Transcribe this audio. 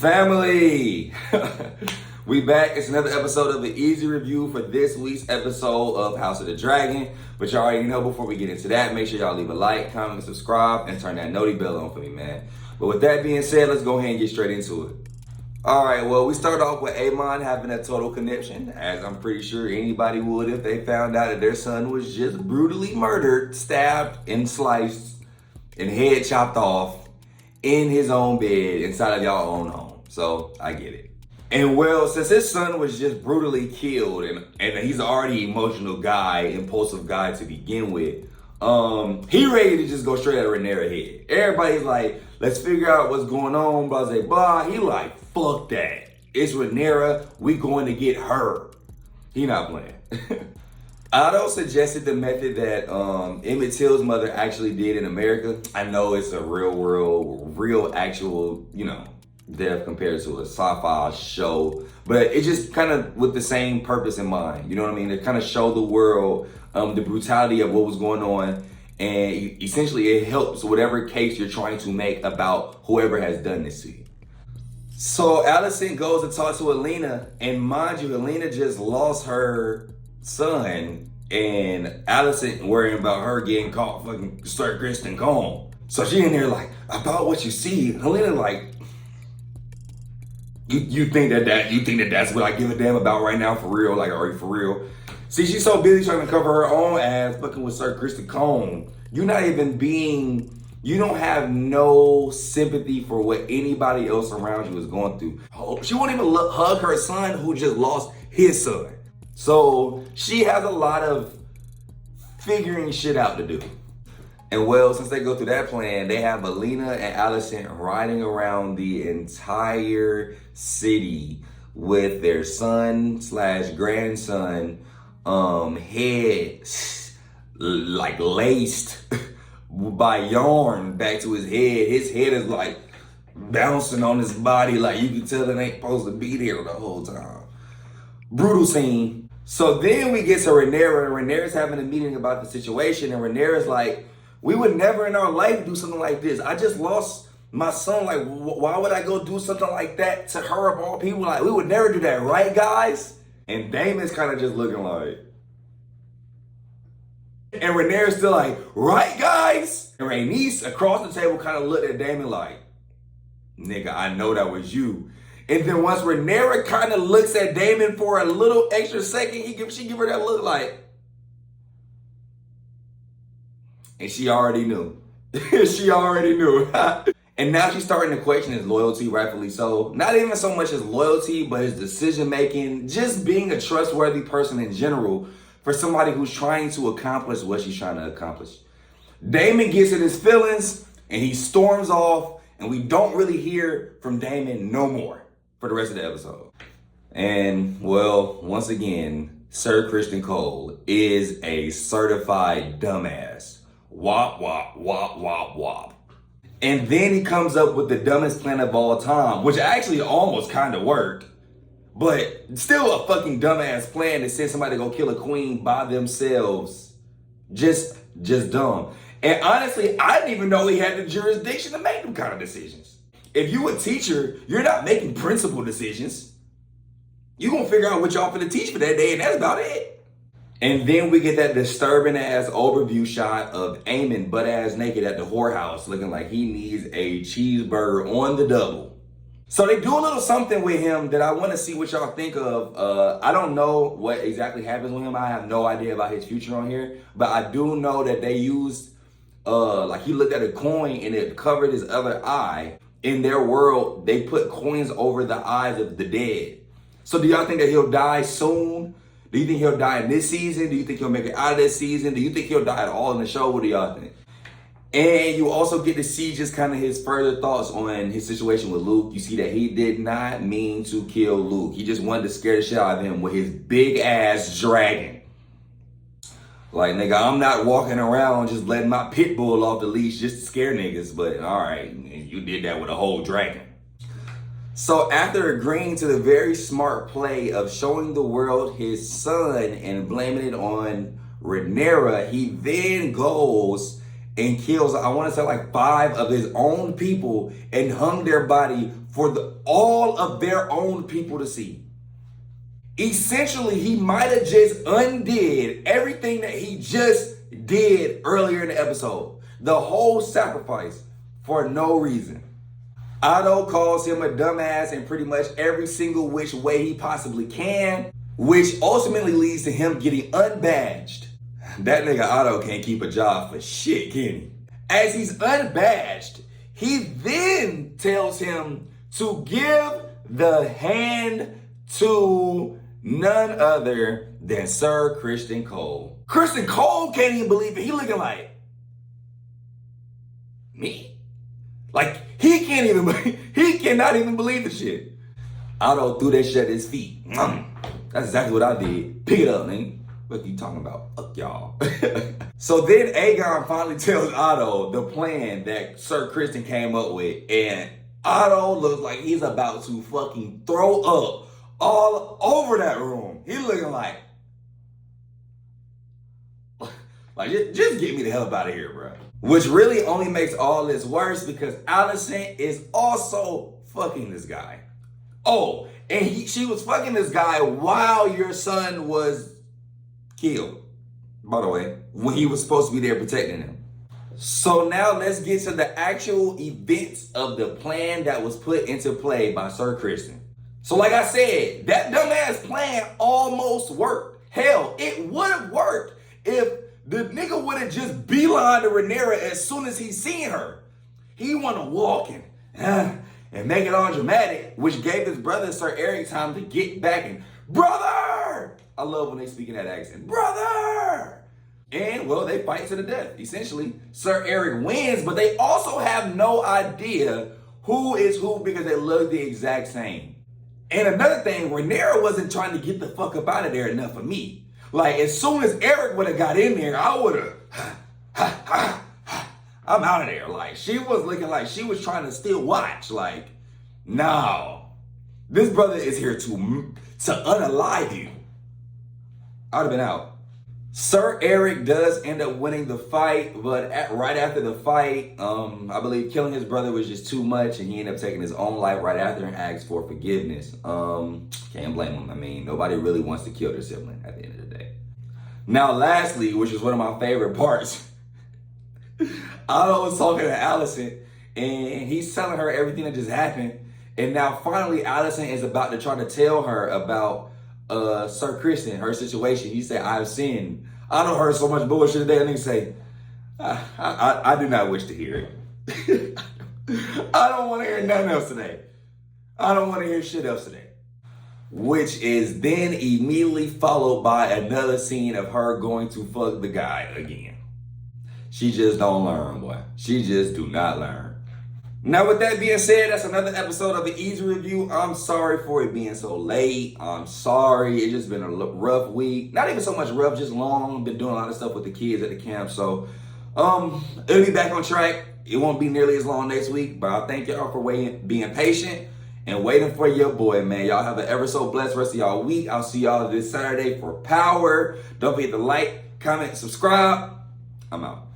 Family! We back. It's another episode of the Eazy review for this week's episode of House of the Dragon. But y'all already know, before we get into that, make sure y'all leave a like, comment, subscribe, and turn that noti bell on for me, man. But with that being said, let's go ahead and get straight into it. Alright, well, we start off with Aegon having a total conniption, as I'm pretty sure anybody would if they found out that their son was just brutally murdered, stabbed, and sliced, and head chopped off in his own bed inside of y'all own home. So I get it. And well, since his son was just brutally killed, and he's already an emotional guy, impulsive guy to begin with, he ready to just go straight at Rhaenyra head. Everybody's like, let's figure out what's going on, blah, blah, blah. He like, fuck that. It's Rhaenyra, we going to get her. He not playing. Otto suggested the method that Emmett Till's mother actually did in America. I know it's a real actual, death compared to a sci-fi show, but it just kind of with the same purpose in mind. You know what I mean? To kind of show the world the brutality of what was going on, and essentially it helps whatever case you're trying to make about whoever has done this to you. So Alicent goes to talk to Alina, and mind you, Alina just lost her son, and Alicent worrying about her getting caught fucking start Kristen gone. So she in there like, about what you see. Alina like, you think that's what I give a damn about right now, for real? Like, are you for real? See, she's so busy trying to cover her own ass fucking with Sir Kristen Cone. You don't have no sympathy for what anybody else around you is going through. She won't even hug her son who just lost his son. So she has a lot of figuring shit out to do. And well, since they go through that plan, they have Alina and Alicent riding around the entire city with their son/grandson head like laced by yarn back to his head. His head is like bouncing on his body, like you can tell it ain't supposed to be there the whole time. Brutal scene. So then we get to Rhaenyra, and Rhaenyra's having a meeting about the situation, and Rhaenyra's like, we would never in our life do something like this. I just lost my son. Like, why would I go do something like that to her of all people? Like, we would never do that, right, guys? And Damon's kind of just looking like, and Rhaenyra's still like, right, guys? And Rhaenys across the table kind of looked at Daemon like, nigga, I know that was you. And then once Rhaenyra kind of looks at Daemon for a little extra second, she give her that look like, and she already knew. She already knew. And now she's starting to question his loyalty, rightfully so. Not even so much his loyalty, but his decision-making, just being a trustworthy person in general for somebody who's trying to accomplish what she's trying to accomplish. Daemon gets in his feelings, and he storms off, and we don't really hear from Daemon no more for the rest of the episode. And, well, once again, Sir Kristen Cole is a certified dumbass. Wop, wop, wop, wop, wop. And then he comes up with the dumbest plan of all time, which actually almost kind of worked, but still a fucking dumbass plan to send somebody to go kill a queen by themselves. Just dumb. And honestly, I didn't even know he had the jurisdiction to make them kind of decisions. If you a teacher, you're not making principal decisions. You're gonna figure out what y'all finna teach for that day, and that's about it. And then we get that disturbing ass overview shot of Aemon butt ass naked at the whorehouse, looking like he needs a cheeseburger on the double. So they do a little something with him that I want to see what y'all think of. I don't know what exactly happens with him. I have no idea about his future on here, but I do know that they used, like he looked at a coin and it covered his other eye. In their world, they put coins over the eyes of the dead. So do y'all think that he'll die soon? Do you think he'll die in this season? Do you think he'll make it out of this season? Do you think he'll die at all in the show? What do y'all think? And you also get to see just kind of his further thoughts on his situation with Luke. You see that he did not mean to kill Luke. He just wanted to scare the shit out of him with his big ass dragon. Like, nigga, I'm not walking around just letting my pit bull off the leash just to scare niggas, but all right, you did that with a whole dragon. So after agreeing to the very smart play of showing the world his son and blaming it on Rhaenyra, he then goes and kills, I want to say like 5 of his own people and hung their body for all of their own people to see. Essentially, he might have just undid everything that he just did earlier in the episode. The whole sacrifice for no reason. Otto calls him a dumbass in pretty much every single which way he possibly can, which ultimately leads to him getting unbadged. That nigga Otto can't keep a job for shit, can he? As he's unbadged, he then tells him to give the hand to none other than Sir Criston Cole. Criston Cole can't even believe it. He looking like, me? Like, he cannot even believe the shit. Otto threw that shit at his feet. That's exactly what I did. Pick it up, nigga. What you talking about? Fuck y'all. So then Aegon finally tells Otto the plan that Sir Criston came up with, and Otto looks like he's about to fucking throw up all over that room. He looking like just get me the hell up out of here, bro. Which really only makes all this worse because Alicent is also fucking this guy. Oh, and she was fucking this guy while your son was killed, by the way, when he was supposed to be there protecting him. So now let's get to the actual events of the plan that was put into play by Sir Criston. So like I said, that dumbass plan almost worked. Hell, it would have worked if the nigga would have just beelined to Rhaenyra as soon as he seen her. He want to walk and make it all dramatic, which gave his brother Sir Eric time to get back and, brother! I love when they speak in that accent. Brother! And, well, they fight to the death, essentially. Sir Eric wins, but they also have no idea who is who because they look the exact same. And another thing, Rhaenyra wasn't trying to get the fuck up out of there enough for me. Like, as soon as Eric would have got in there, I would have, I'm out of there. Like, she was looking like she was trying to still watch. Like, no. This brother is here to unalive you. I would have been out. Sir Eric does end up winning the fight, but right after the fight, I believe killing his brother was just too much, and he ended up taking his own life right after and asked for forgiveness. Can't blame him. I mean, nobody really wants to kill their sibling at the end of the day. Now, lastly, which is one of my favorite parts, Otto was talking to Alicent, and he's telling her everything that just happened, and now finally Alicent is about to try to tell her about Sir Criston, her situation. He said, I've sinned. I don't heard so much bullshit today. And they say, I do not wish to hear it. I don't want to hear nothing else today. I don't want to hear shit else today. Which is then immediately followed by another scene of her going to fuck the guy again. She just don't learn, boy. She just do not learn. Now, with that being said, that's another episode of the Eazy Review. I'm sorry for it being so late. I'm sorry. It's just been a rough week. Not even so much rough, just long. Been doing a lot of stuff with the kids at the camp. So, it'll be back on track. It won't be nearly as long next week. But I thank y'all for being patient and waiting for your boy, man. Y'all have an ever so blessed rest of y'all week. I'll see y'all this Saturday for Power. Don't forget to like, comment, subscribe. I'm out.